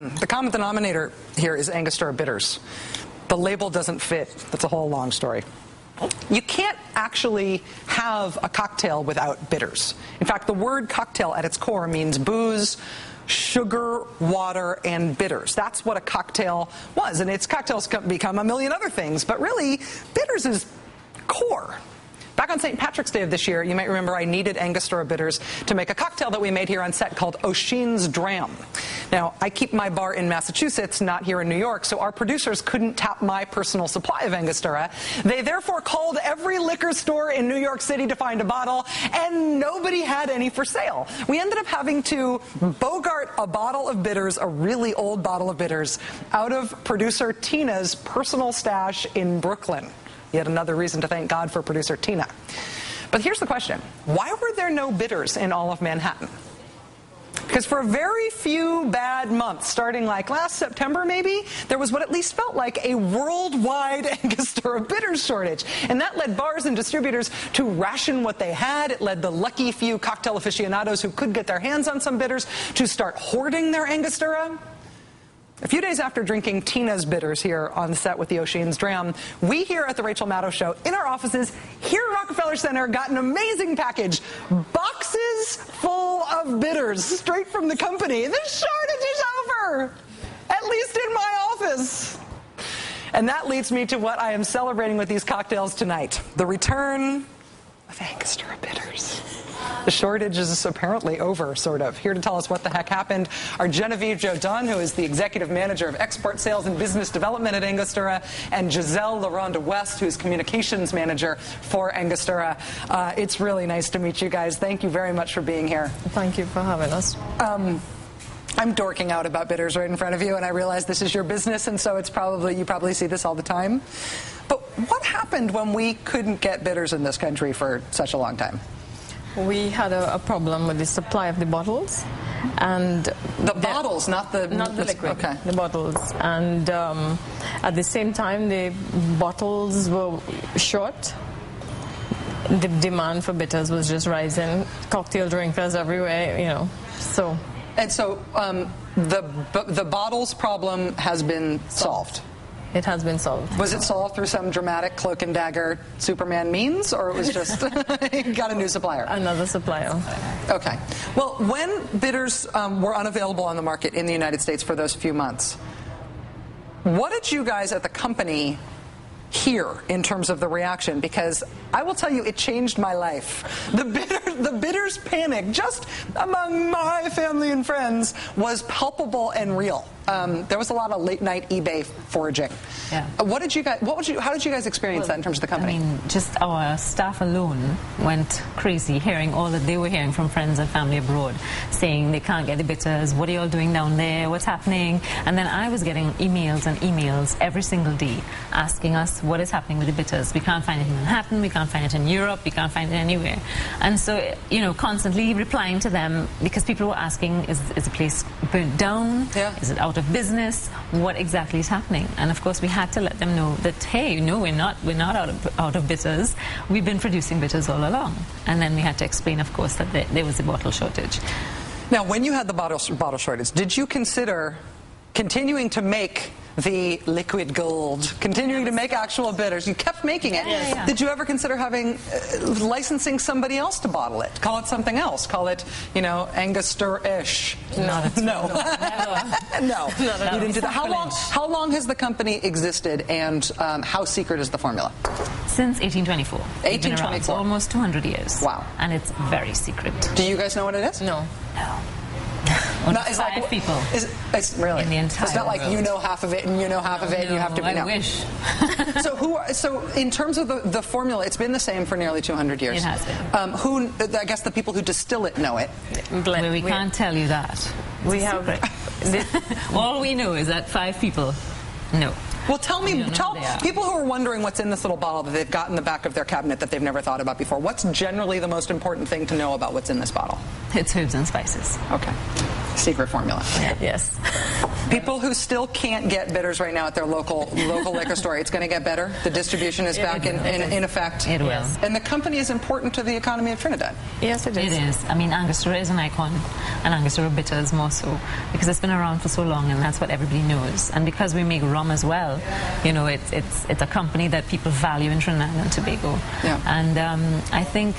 The common denominator here is Angostura bitters. The label doesn't fit. That's a whole long story. You can't actually have a cocktail without bitters. In fact, the word cocktail at its core means booze, sugar, water, and bitters. That's what a cocktail was. And its cocktails become a million other things, but really, bitters is core. Back on St. Patrick's Day of this year, you might remember I needed Angostura bitters to make a cocktail that we made here on set called O'Shean's Dram. Now, I keep my bar in Massachusetts, not here in New York, so our producers couldn't tap my personal supply of Angostura. They therefore called every liquor store in New York City to find a bottle, and nobody had any for sale. We ended up having to bogart a bottle of bitters, a really old bottle of bitters, out of producer Tina's personal stash in Brooklyn. Yet another reason to thank God for producer Tina. But here's the question. Why were there no bitters in all of Manhattan? Because for a very few bad months, starting like last September maybe, there was what at least felt like a worldwide Angostura bitters shortage. And that led bars and distributors to ration what they had. It led the lucky few cocktail aficionados who could get their hands on some bitters to start hoarding their Angostura. A few days after drinking Tina's bitters here on the set with the O'Shean's Dram, we here at the Rachel Maddow Show, in our offices here at Rockefeller Center, got an amazing package. Boxes full of bitters, straight from the company. The shortage is over, at least in my office. And that leads me to what I am celebrating with these cocktails tonight, the return of Angostura bitters. The shortage is apparently over, sort of. Here to tell us what the heck happened are Genevieve Jodhan, who is the Executive Manager of Export Sales and Business Development at Angostura, and Giselle Laronde-West, who's Communications Manager for Angostura. It's really nice to meet you guys. Thank you very much for being here. Thank you for having us. I'm dorking out about bitters right in front of you, and I realize this is your business, and so it's probably you probably see this all the time. But what happened when we couldn't get bitters in this country for such a long time? We had a problem with the supply of the bottles, and the bottles, not the liquid. Okay, the bottles, and at the same time, the bottles were short. The demand for bitters was just rising. Cocktail drinkers everywhere, you know. So. And so the bottles problem has been solved. It has been solved. Was it solved through some dramatic cloak and dagger Superman means, or it was just got a new supplier? Another supplier. Okay. Well, when bitters were unavailable on the market in the United States for those few months, what did you guys at the company hear in terms of the reaction? Because I will tell you, it changed my life. The bitters panic, just among my family and friends, was palpable and real. There was a lot of late night eBay foraging. Yeah. How did you guys experience that in terms of the company? I mean, just our staff alone went crazy hearing all that they were hearing from friends and family abroad, saying they can't get the bitters, what are you all doing down there, what's happening? And then I was getting emails and emails every single day asking us what is happening with the bitters. We can't find it in Manhattan, we can't find it in Europe, we can't find it anywhere. And so, you know, constantly replying to them because people were asking, is the place burnt down? Yeah. Is it out of business? What exactly is happening? And of course we had to let them know that, hey, no, we're not out of bitters. We've been producing bitters all along. And then we had to explain, of course, that there was a bottle shortage. Now, when you had the bottle shortage, did you consider continuing to make the liquid gold, continuing to make actual bitters? You kept making it. Yeah. Did you ever consider having licensing somebody else to bottle it? Call it something else. Call it, you know, Angostura-ish. No. No. No. You didn't do that. How long has the company existed, and how secret is the formula? Since 1824. 1824. Almost 200 years. Wow. And it's very secret. Do you guys know what it is? No. No. It's five like people. It's really. In the entire it's not like world. you know half of it and you know half of it. And you have to be. I wish. So in terms of the formula, it's been the same for nearly 200 years. It has been. I guess the people who distill it know it. Well, we can't tell you that. We have. All we know is that 5 people know. Well, tell people who are wondering what's in this little bottle that they've got in the back of their cabinet that they've never thought about before. What's generally the most important thing to know about what's in this bottle? It's herbs and spices. Okay. secret formula. Yes. People who still can't get bitters right now at their local liquor store, it's going to get better. The distribution is back in effect. It will. And the company is important to the economy of Trinidad. Yes, it is. It is. I mean, Angostura is an icon, and Angostura bitters more so, because it's been around for so long, and that's what everybody knows. And because we make rum as well, you know, it's a company that people value in Trinidad and Tobago. Yeah. And I think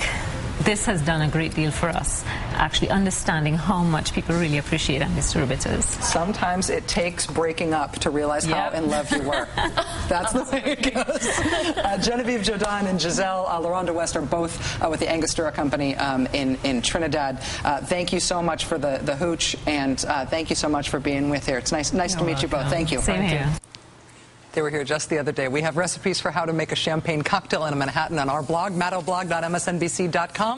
this has done a great deal for us, actually understanding how much people really appreciate Angostura bitters. Sometimes it takes breaking up to realize how in love you were. That's the way it goes. Genevieve, Jodhan, and Giselle Laronde-West are both with the Angostura Company in Trinidad. Thank you so much for the hooch, and thank you so much for being with here. It's nice to meet you both. Thank you. Same here. They were here just the other day. We have recipes for how to make a champagne cocktail in a Manhattan on our blog, maddowblog.msnbc.com.